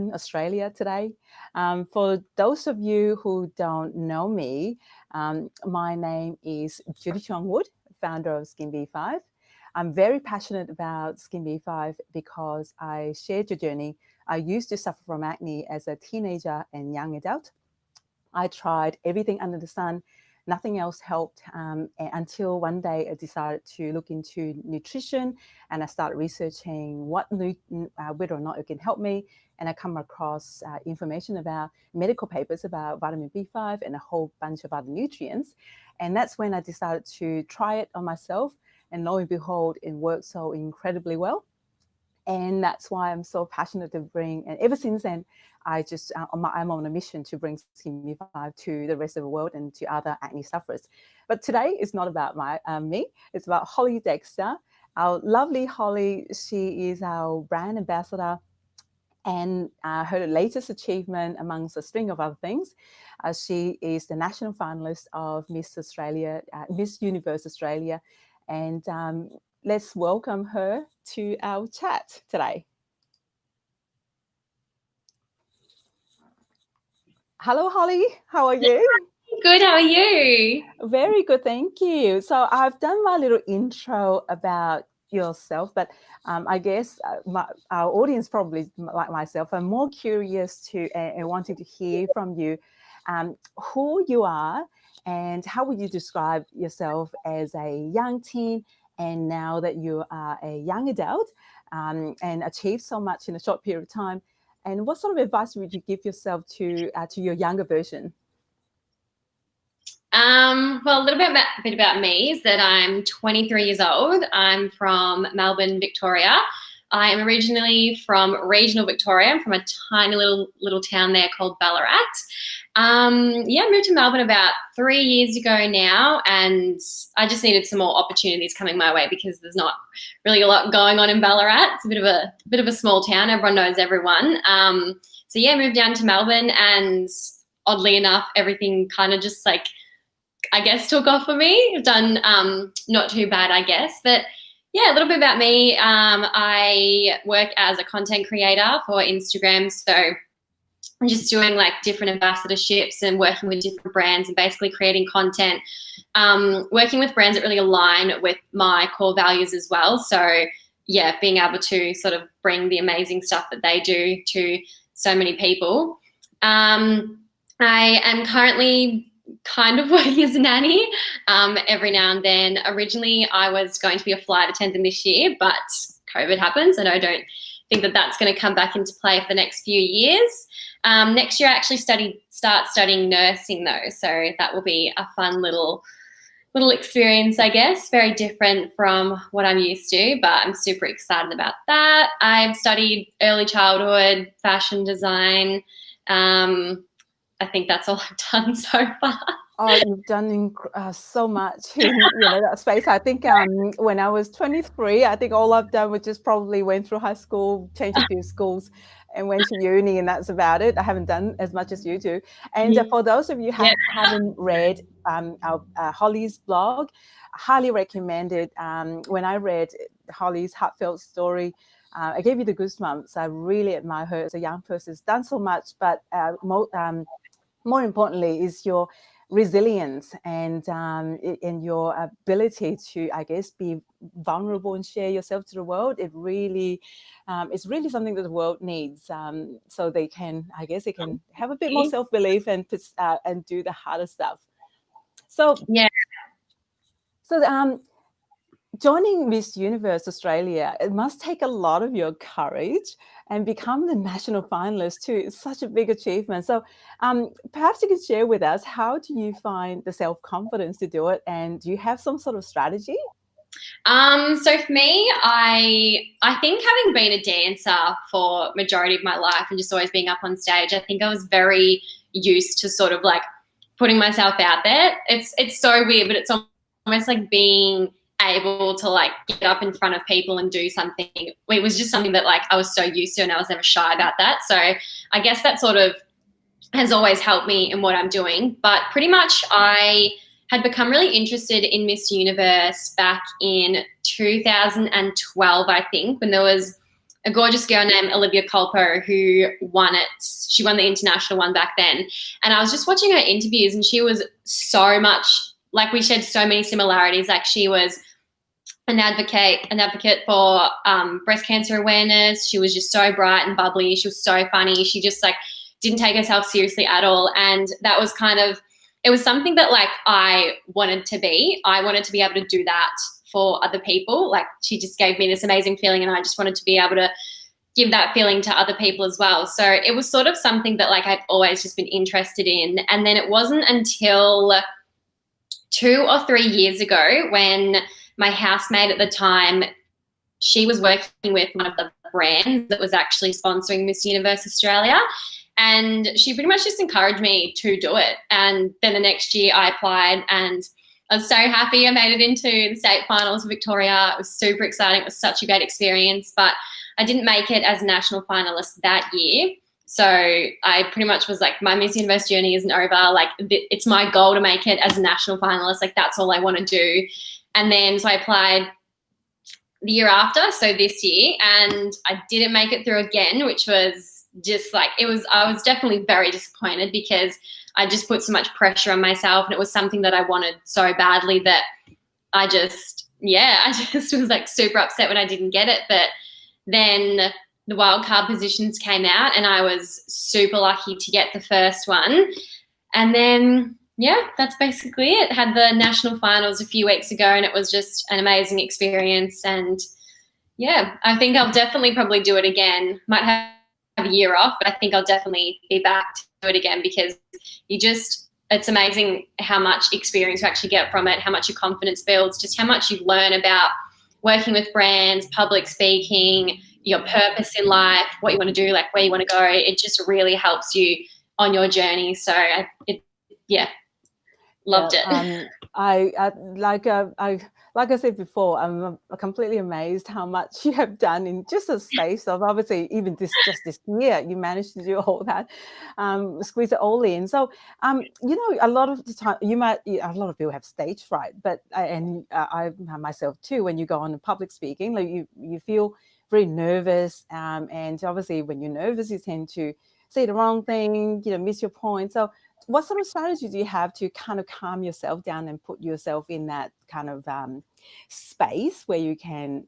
on Australia today. For those of you who don't know me, my name is Judy Cheung-Wood, founder of Skin B5. I'm very passionate about Skin B5 because I shared your journey. I used to suffer from acne as a teenager and young adult. I tried everything under the sun. Nothing else helped until one day I decided to look into nutrition, and I started researching whether or not it can help me. And I come across information about medical papers about vitamin B5 and a whole bunch of other nutrients. And that's when I decided to try it on myself. And lo and behold, it worked so incredibly well. And that's why I'm so passionate to bring, and ever since then, I'm on a mission to bring Skin B5 to the rest of the world and to other acne sufferers. But today is not about me, it's about Holly Dexter. Our lovely Holly, she is our brand ambassador, and her latest achievement, amongst a string of other things, she is the national finalist of Miss Universe Australia. And let's welcome her to our chat today. Hello, Holly. How are you? Good. How are you? Very good. Thank you. So I've done my little intro about yourself, but I guess our audience, probably like myself, are more curious to and wanting to hear from you who you are and how would you describe yourself as a young teen and now that you are a young adult and achieved so much in a short period of time. And what sort of advice would you give yourself to your younger version? Well, a little bit about me is that I'm 23 years old. I'm from Melbourne, Victoria. I am originally from regional Victoria. I'm from a tiny little town there called Ballarat. I moved to Melbourne about 3 years ago now, and I just needed some more opportunities coming my way because there's not really a lot going on in Ballarat. It's a bit of a small town. Everyone knows everyone. Moved down to Melbourne, and oddly enough, everything kind of just I guess took off for me. I've done not too bad, I guess, but. Yeah, a little bit about me. I work as a content creator for Instagram. So I'm just doing different ambassadorships and working with different brands and basically creating content, working with brands that really align with my core values as well. So yeah, being able to sort of bring the amazing stuff that they do to so many people. I am currently kind of working as a nanny every now and then. Originally, I was going to be a flight attendant this year, but COVID happens, and I don't think that that's going to come back into play for the next few years. Next year, I actually start studying nursing, though, so that will be a fun little experience, I guess. Very different from what I'm used to, but I'm super excited about that. I've studied early childhood, fashion design. I think that's all I've done so far. Oh, you've done so much in that space. I think when I was 23, I think all I've done was just probably went through high school, changed a few schools, and went to uni, and that's about it. I haven't done as much as you do. And for those of you who haven't read our Holly's blog, I highly recommend it. When I read Holly's heartfelt story, I gave you the goosebumps. I really admire her as a young person. She's done so much, but more importantly is your resilience and your ability to, I guess, be vulnerable and share yourself to the world. It's really something that the world needs, so they can have a bit more self-belief and do the harder stuff. So joining Miss Universe Australia, it must take a lot of your courage, and become the national finalist too. It's such a big achievement. So perhaps you could share with us, how do you find the self-confidence to do it? And do you have some sort of strategy? So for me, I think having been a dancer for majority of my life and just always being up on stage, I think I was very used to sort of putting myself out there. It's so weird, but it's almost like being able to get up in front of people and do something. It was just something that I was so used to, and I was never shy about that. So I guess that sort of has always helped me in what I'm doing. But pretty much I had become really interested in Miss Universe back in 2012, I think, when there was a gorgeous girl named Olivia Colpo who won it. She won the international one back then. And I was just watching her interviews, and she was so much, like, we shared so many similarities. Like, she was an advocate for breast cancer awareness. She was just so bright and bubbly. She was so funny. She just like didn't take herself seriously at all. And that was kind of, it was something that like I wanted to be. I wanted to be able to do that for other people. Like, she just gave me this amazing feeling, and I just wanted to be able to give that feeling to other people as well. So it was sort of something that like I've always just been interested in. And then it wasn't until 2 or 3 years ago when my housemate at the time, she was working with one of the brands that was actually sponsoring Miss Universe Australia. And she pretty much just encouraged me to do it. And then the next year I applied, and I was so happy I made it into the state finals of Victoria. It was super exciting. It was such a great experience, but I didn't make it as a national finalist that year. So I pretty much was like, my Miss Universe journey isn't over. Like, it's my goal to make it as a national finalist. Like, that's all I want to do. And then so I applied the year after, so this year, and I didn't make it through again, which was just like, I was definitely very disappointed because I just put so much pressure on myself, and it was something that I wanted so badly that I just was like super upset when I didn't get it. But then the wildcard positions came out, and I was super lucky to get the first one. And then, yeah, that's basically it. Had the national finals a few weeks ago, and it was just an amazing experience. And yeah, I think I'll definitely probably do it again. Might have a year off, but I think I'll definitely be back to do it again, because it's amazing how much experience you actually get from it, how much your confidence builds, just how much you learn about working with brands, public speaking, your purpose in life, what you want to do, like where you want to go. It just really helps you on your journey. So loved it. Like I said before, I'm completely amazed how much you have done in just a space of, obviously, even this year, you managed to do all that, squeeze it all in. So, a lot of the time, a lot of people have stage fright, but I myself too. When you go on public speaking, like you feel very nervous, and obviously, when you're nervous, you tend to say the wrong thing, miss your point. So, what sort of strategy do you have to kind of calm yourself down and put yourself in that kind of space where you can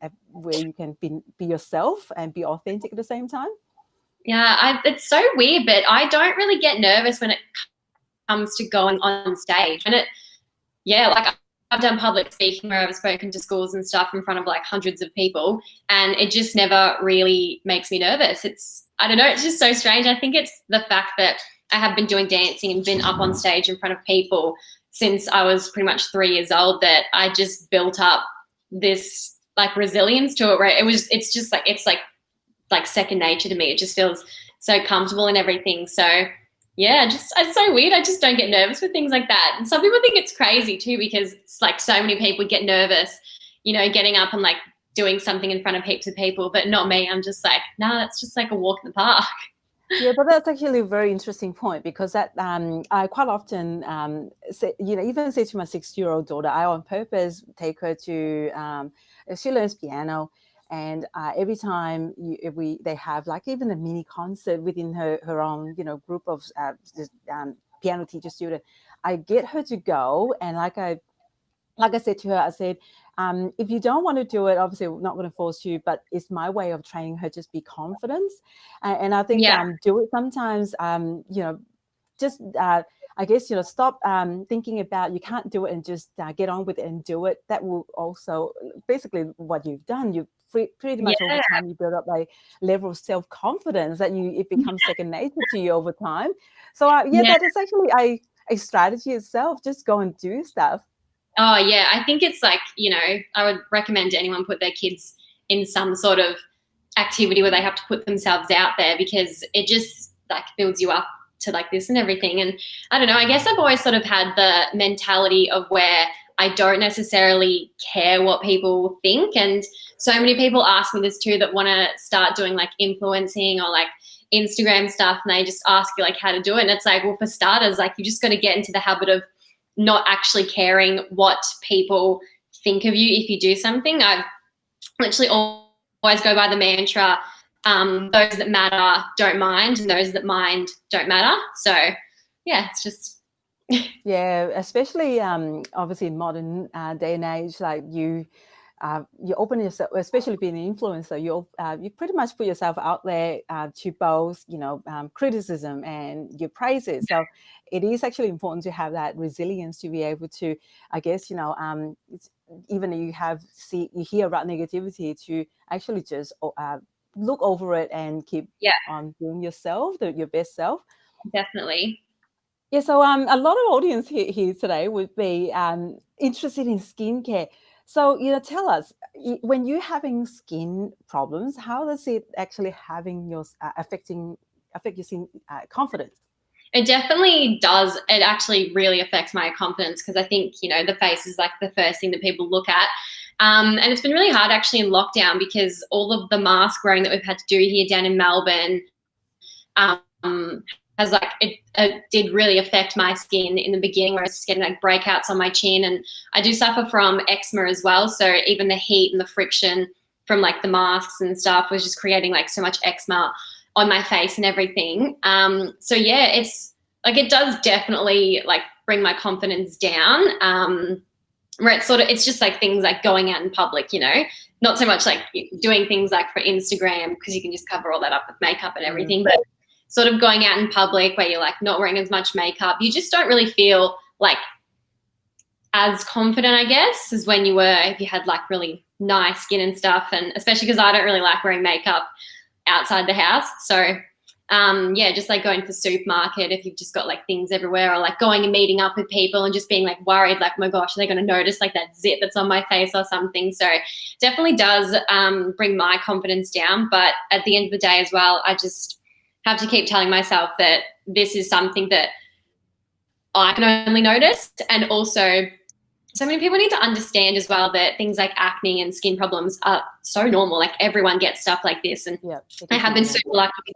be yourself and be authentic at the same time? Yeah, it's so weird, but I don't really get nervous when it comes to going on stage. And like I've done public speaking where I've spoken to schools and stuff in front of like hundreds of people, and it just never really makes me nervous. I don't know, it's just so strange. I think it's the fact that I have been doing dancing and been up on stage in front of people since I was pretty much 3 years old, that I just built up this like resilience to it, where it's just like, it's like second nature to me. It just feels so comfortable and everything. So yeah, it's so weird. I just don't get nervous with things like that. And some people think it's crazy too, because it's like so many people get nervous, getting up and like doing something in front of heaps of people, but not me. I'm just like, nah, that's just like a walk in the park. Yeah, but that's actually a very interesting point, because that I quite often even say to my 6-year-old daughter, I on purpose take her to she learns piano, and every time they have like even a mini concert within her own group of piano teacher student, I get her to go, and like I said to her, I said, if you don't want to do it, obviously we're not going to force you, but it's my way of training her just be confident. And I think do it sometimes, just I guess, stop thinking about you can't do it and just get on with it and do it. That will also basically what you've done. You've pretty much over time you build up a level of self-confidence that it becomes second nature to you over time. So that is actually a strategy itself. Just go and do stuff. Oh yeah, I think it's like, I would recommend anyone put their kids in some sort of activity where they have to put themselves out there, because it just like builds you up to like this and everything. And I don't know, I guess I've always sort of had the mentality of where I don't necessarily care what people think. And so many people ask me this too, that want to start doing like influencing or like Instagram stuff, and they just ask you like how to do it. And it's like, well, for starters, like you just got to get into the habit of not actually caring what people think of you if you do something. I've literally always go by the mantra those that matter don't mind, and those that mind don't matter. So yeah, it's just Yeah, especially obviously in modern day and age, like you open yourself, especially being an influencer, you pretty much put yourself out there to both, criticism and your praises. So it is actually important to have that resilience to be able to, I guess, even if you hear about negativity, to actually just look over it and keep on doing yourself, your best self. definitely. Yeah, so a lot of audience here today would be interested in skincare. So, tell us, when you're having skin problems, how does it actually affect your skin confidence? It definitely does. It actually really affects my confidence, because I think, the face is like the first thing that people look at. And it's been really hard actually in lockdown, because all of the mask wearing that we've had to do here down in Melbourne has it did really affect my skin in the beginning, where I was just getting like breakouts on my chin, and I do suffer from eczema as well. So even the heat and the friction from like the masks and stuff was just creating like so much eczema on my face and everything. So yeah, it's like, it does definitely like bring my confidence down. Where it's just like things like going out in public, not so much like doing things like for Instagram, because you can just cover all that up with makeup and everything, but sort of going out in public where you're like not wearing as much makeup, you just don't really feel like as confident, I guess, as when you were, if you had like really nice skin and stuff. And especially because I don't really like wearing makeup outside the house. So yeah, just like going to the supermarket, if you've just got like things everywhere, or like going and meeting up with people and just being like worried, like, oh my gosh, are they going to notice like that zit that's on my face or something? So definitely does bring my confidence down. But at the end of the day as well, I just have to keep telling myself that this is something that I can only notice. And also, so many people need to understand as well that things like acne and skin problems are so normal. Like everyone gets stuff like this. And I have been super lucky.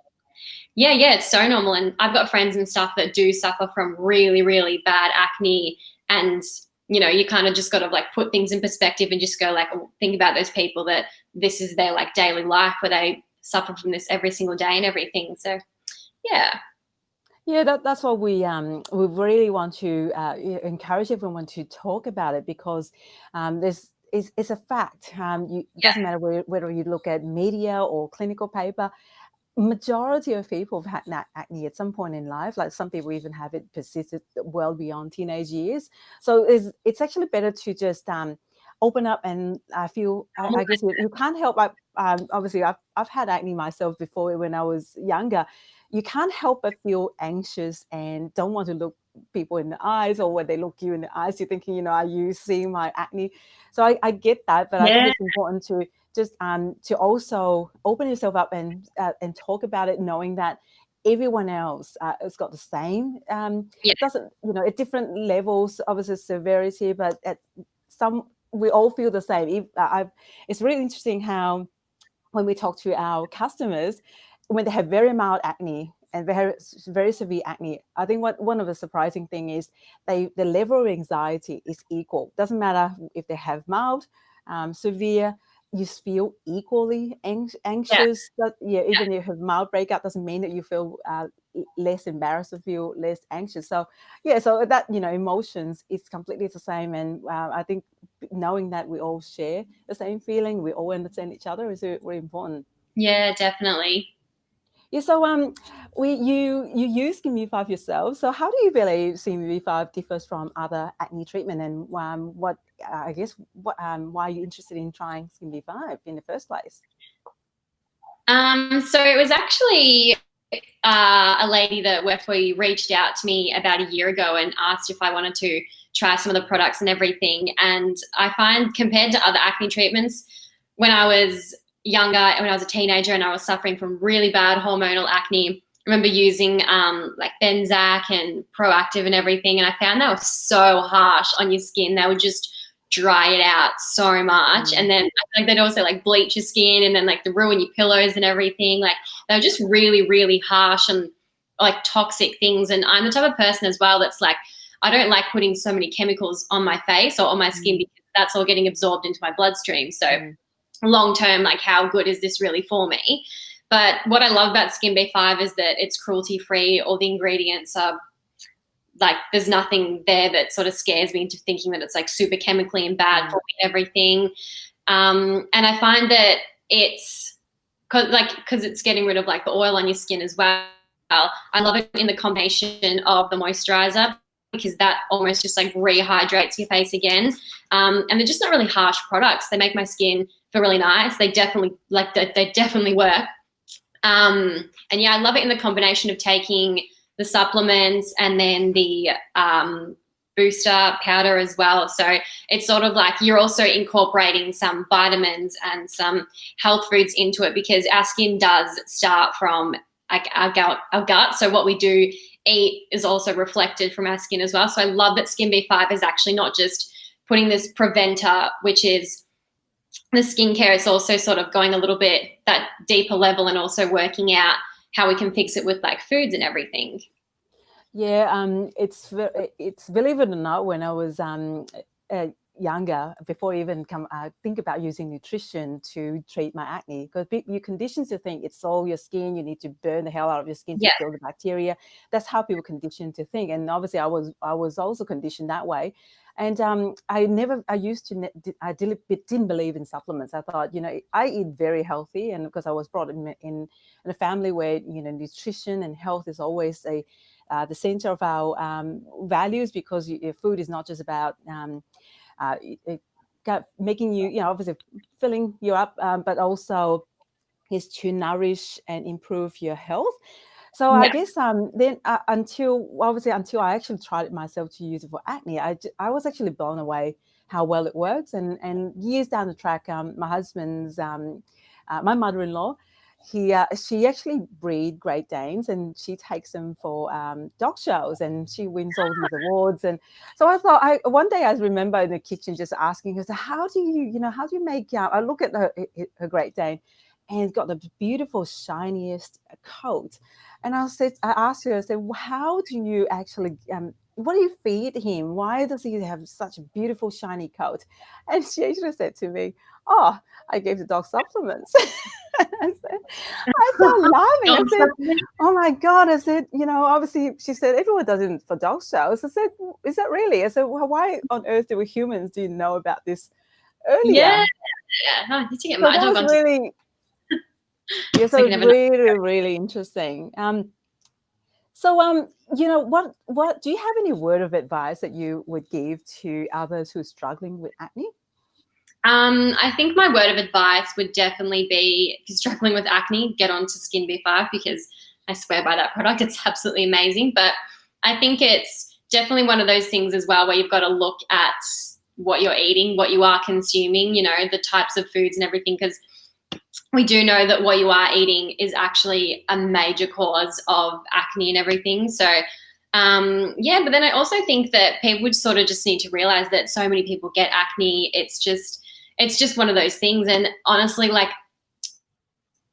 Yeah, it's so normal. And I've got friends and stuff that do suffer from really, really bad acne. And, you kind of just got to like put things in perspective and just go like, think about those people that this is their like daily life, where they suffer from this every single day and everything. So yeah. Yeah, that's what we really want to encourage everyone to talk about it, because it's a fact. It doesn't matter whether you look at media or clinical paper. Majority of people have had acne at some point in life. Like some people even have it persisted well beyond teenage years. So it's actually better to just open up. And I feel I guess you can't help. Obviously, I've had acne myself before when I was younger. You can't help but feel anxious and don't want to look people in the eyes, or when they look you in the eyes, you're thinking, are you seeing my acne? So I get that, but I think it's important to just to also open yourself up and talk about it, knowing that everyone else has got the same. Doesn't at different levels, obviously severity, but at some we all feel the same. It's really interesting how when we talk to our customers, when they have very mild acne and very, very severe acne, I think one of the surprising thing is the level of anxiety is equal. Doesn't matter if they have mild, severe, you feel equally anxious. Even if you have mild breakout, doesn't mean that you feel less embarrassed or feel less anxious. So so that emotions is completely the same. And I think knowing that we all share the same feeling, we all understand each other, is really important. Yeah, definitely. Yeah, so you use Skin 5 yourself. So how do you believe Skin 5 differs from other acne treatment, and what why are you interested in trying Skin 5 in the first place? So it was actually a lady that worked for you reached out to me about a year ago and asked if I wanted to try some of the products and everything. And I find, compared to other acne treatments, when I was younger, when I was a teenager and I was suffering from really bad hormonal acne, I remember using like Benzac and Proactive and everything, and I found that was so harsh on your skin. They would just dry it out so much. And then I feel like they'd also like bleach your skin, and then like the ruin your pillows and everything. Like they were just really, really harsh and like toxic things. And I'm the type of person as well that's like, I don't like putting so many chemicals on my face or on my skin, because that's all getting absorbed into my bloodstream. So long term, like how good is this really for me? But what I love about Skin B5 is that it's cruelty free. All the ingredients are like, there's nothing there that sort of scares me into thinking that it's like super chemically and bad for me and everything. And I find that it's because it's getting rid of like the oil on your skin as well. I love it in the combination of the moisturizer, because that almost just like rehydrates your face again. And they're just not really harsh products. They make my skin feel really nice. They definitely they definitely work. And yeah, I love it in the combination of taking the supplements and then the booster powder as well. So it's sort of like you're also incorporating some vitamins and some health foods into it, because our skin does start from like our gut. So what we do eat is also reflected from our skin as well. So I love that Skin B5 is actually not just putting this preventer, which is the skincare, it's also sort of going a little bit that deeper level and also working out how we can fix it with like foods and everything. Yeah, it's believe it or not, when I was younger, before I even think about using nutrition to treat my acne, because you're conditioned to think it's all your skin, you need to burn the hell out of your skin to kill the bacteria. That's how people conditioned to think, and obviously I was also conditioned that way. And I didn't believe in supplements. I thought, I eat very healthy, and because I was brought in a family where nutrition and health is always the center of our values, because your food is not just about making you, obviously filling you up, but also is to nourish and improve your health. So I guess then until I actually tried it myself to use it for acne, I was actually blown away how well it works. And years down the track, my husband's my mother-in-law, she actually breed Great Danes, and she takes them for dog shows, and she wins all these awards. And so I thought, one day I remember in the kitchen just asking her, so how do you make? I look at her Great Dane, and it's got the beautiful shiniest coat. And I asked her, I said, well, how do you actually, what do you feed him? Why does he have such a beautiful shiny coat? And she actually said to me, oh, I gave the dog supplements. I started laughing. I said, oh my God. I said, obviously, she said, everyone does it for dog shows. I said, is that really? I said, well, why on earth do we humans didn't know about this earlier? Yeah. No, I need to get my dog on. Really, yeah, so really, really interesting. So, what do you have any word of advice that you would give to others who are struggling with acne? I think my word of advice would definitely be, if you're struggling with acne, get on to Skin B5, because I swear by that product. It's absolutely amazing. But I think it's definitely one of those things as well where you've got to look at what you're eating, what you are consuming, the types of foods and everything, because we do know that what you are eating is actually a major cause of acne and everything. So but then I also think that people would sort of just need to realize that so many people get acne. It's just one of those things. And honestly, like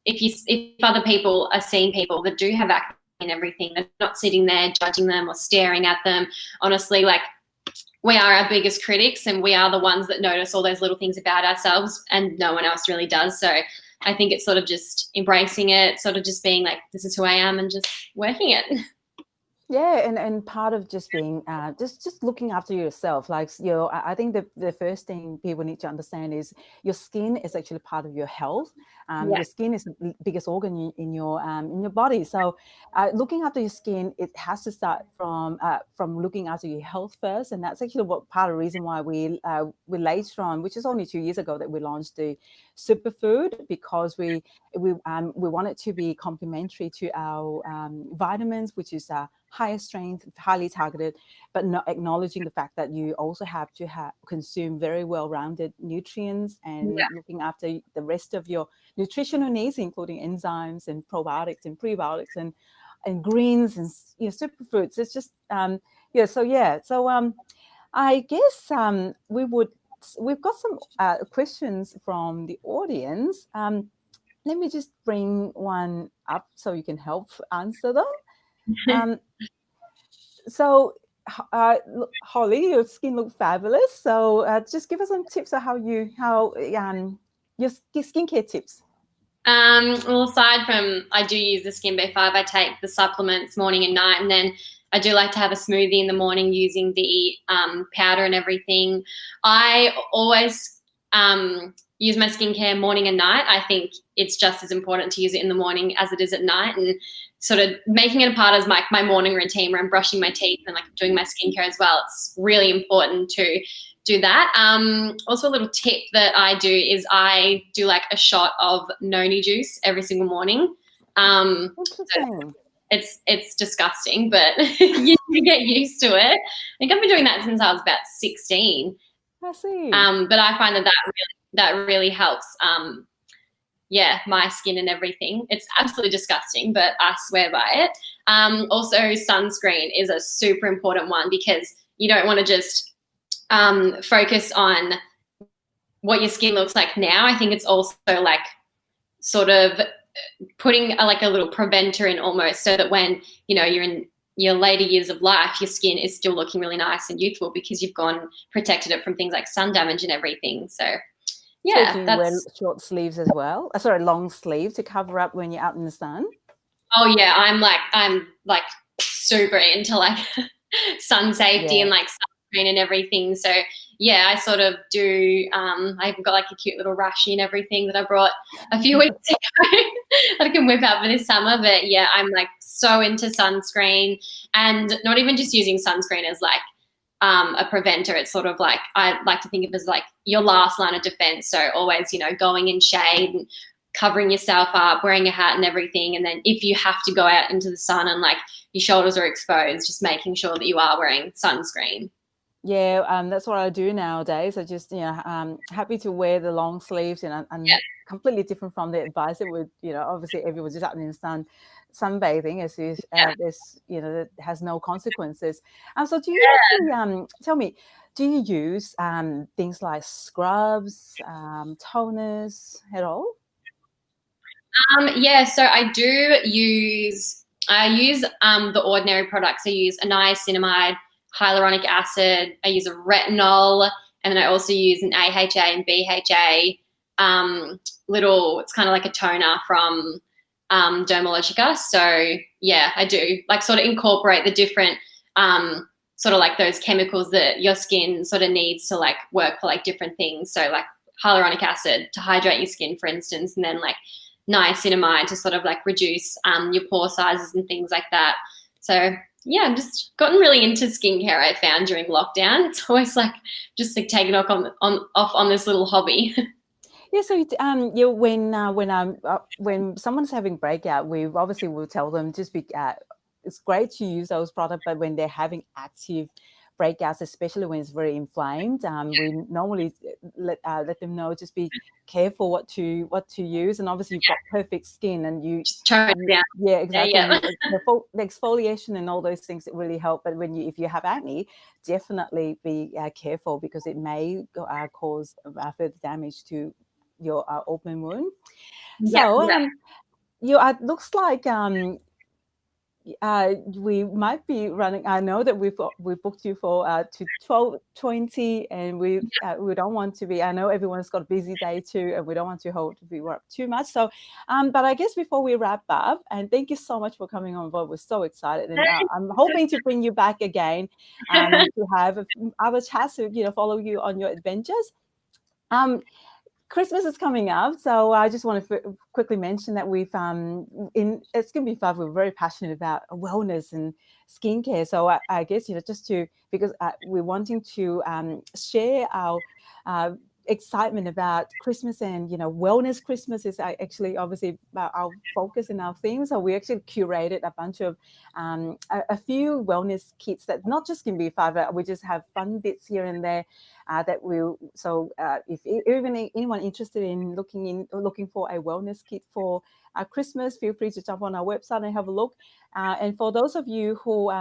if other people are seeing people that do have acne and everything, they're not sitting there judging them or staring at them. Honestly, like, we are our biggest critics, and we are the ones that notice all those little things about ourselves, and no one else really does. So I think it's sort of just embracing it, sort of just being like, this is who I am, and just working it. Yeah, and part of just being just looking after yourself. Like, I think the first thing people need to understand is your skin is actually part of your health. Your skin is the biggest organ in your body. So looking after your skin, it has to start from looking after your health first. And that's actually what part of the reason why we later on, which is only 2 years ago, that we launched the superfood, because we want it to be complementary to our vitamins, which is higher strength, highly targeted, but not acknowledging the fact that you also have to consume very well-rounded nutrients, and looking after the rest of your nutritional needs, including enzymes and probiotics and prebiotics and greens and superfoods. It's just So I guess we've got some questions from the audience. Let me just bring one up so you can help answer them. So, Holly, your skin looks fabulous. So just give us some tips on your skincare tips. Well, aside from I do use the Skin B5, I take the supplements morning and night, and then I do like to have a smoothie in the morning using the powder and everything. I always use my skincare morning and night. I think it's just as important to use it in the morning as it is at night, and sort of making it a part of my morning routine where I'm brushing my teeth and like doing my skincare as well. It's really important to do that. Also, a little tip that I do is I do like a shot of noni juice every single morning. Interesting. It's disgusting, but you get used to it. I think I've been doing that since I was about 16. I see. But I find that really helps. Yeah, my skin and everything. It's absolutely disgusting, but I swear by it. Also, sunscreen is a super important one because you don't want to just focus on what your skin looks like now. I think it's also like sort of putting like a little preventer in almost, so that when you're in your later years of life, your skin is still looking really nice and youthful because you've protected it from things like sun damage and everything. So yeah, so do you wear short sleeves as well? Sorry, long sleeves to cover up when you're out in the sun? Oh yeah, I'm like super into like sun safety and like sunscreen and everything. So yeah, I sort of do. I've got like a cute little rashi and everything that I brought a few weeks ago that I can whip out for this summer. But yeah, I'm like so into sunscreen, and not even just using sunscreen as like a preventer. It's sort of like I like to think of it as like your last line of defense. So always, going in shade and covering yourself up, wearing a hat and everything. And then if you have to go out into the sun and like your shoulders are exposed, just making sure that you are wearing sunscreen. Yeah, that's what I do nowadays. I just, happy to wear the long sleeves, and completely different from the advice that would, obviously everyone's just out in the sun, sunbathing, as if this, that has no consequences. So do you actually, tell me, do you use things like scrubs, toners at all? Yeah, so I use the ordinary products. I use a niacinamide, hyaluronic acid, I use a retinol, and then I also use an AHA and BHA it's kind of like a toner from Dermalogica. So yeah, I do like sort of incorporate the different sort of like those chemicals that your skin sort of needs to like work for like different things. So like hyaluronic acid to hydrate your skin, for instance, and then like niacinamide to sort of like reduce your pore sizes and things like that. So yeah, I've just gotten really into skincare. I found during lockdown, it's always like just like taking off on this little hobby. Yeah, so when someone's having breakout, we obviously will tell them just be. It's great to use those products, but when they're having active breakouts, especially when it's very inflamed, we normally let them know just be careful what to use. And obviously you've got perfect skin, and you just turn it down. Yeah, exactly. Yeah. The exfoliation and all those things that really help. But if you have acne, definitely be careful, because it may cause further damage to your open wound. So it looks like we might be running. I know that we booked you for to 12:20, and we don't want to be. I know everyone's got a busy day too, and we don't want to be work too much. So, but I guess before we wrap up, and thank you so much for coming on board. We're so excited, and I'm hoping to bring you back again to have other chats to follow you on your adventures. Christmas is coming up, so I just want to quickly mention that we've in It's Gonna Be Fun, we're very passionate about wellness and skincare. So I guess because we're wanting to share our excitement about Christmas, and wellness. Christmas is actually obviously our focus and our theme. So we actually curated a bunch of a few wellness kits that not just can be fun, but we just have fun bits here and there that will. So if even anyone interested in looking for a wellness kit for Christmas, feel free to jump on our website and have a look. And for those of you who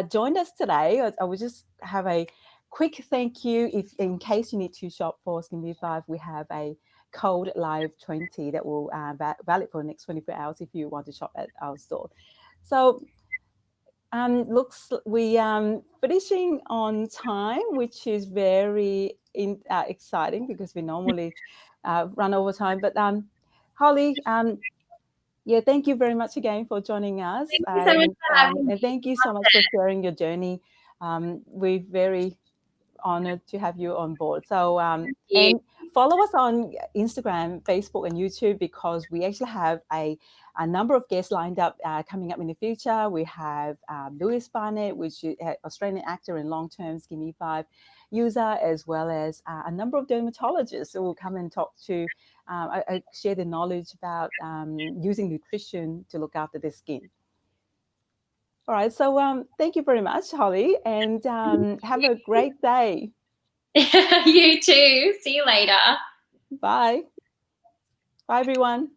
joined us today, I will just have a quick thank you. If in case you need to shop for Skin B5, we have a code live20 that will valid for the next 24 hours if you want to shop at our store. So looks we finishing on time, which is very exciting, because we normally run over time. But Holly, yeah, thank you very much again for joining us. Thank you so much for having me. And thank you so much for sharing your journey. We're very honored to have you on board. So, and follow us on Instagram, Facebook, and YouTube, because we actually have a number of guests lined up coming up in the future. We have Lewis Barnett, which is an Australian actor and long-term Skinny 5 user, as well as a number of dermatologists who will come and talk to share the knowledge about using nutrition to look after the skin. All right, so thank you very much, Holly, and have a great day. You too. See you later. Bye. Bye, everyone.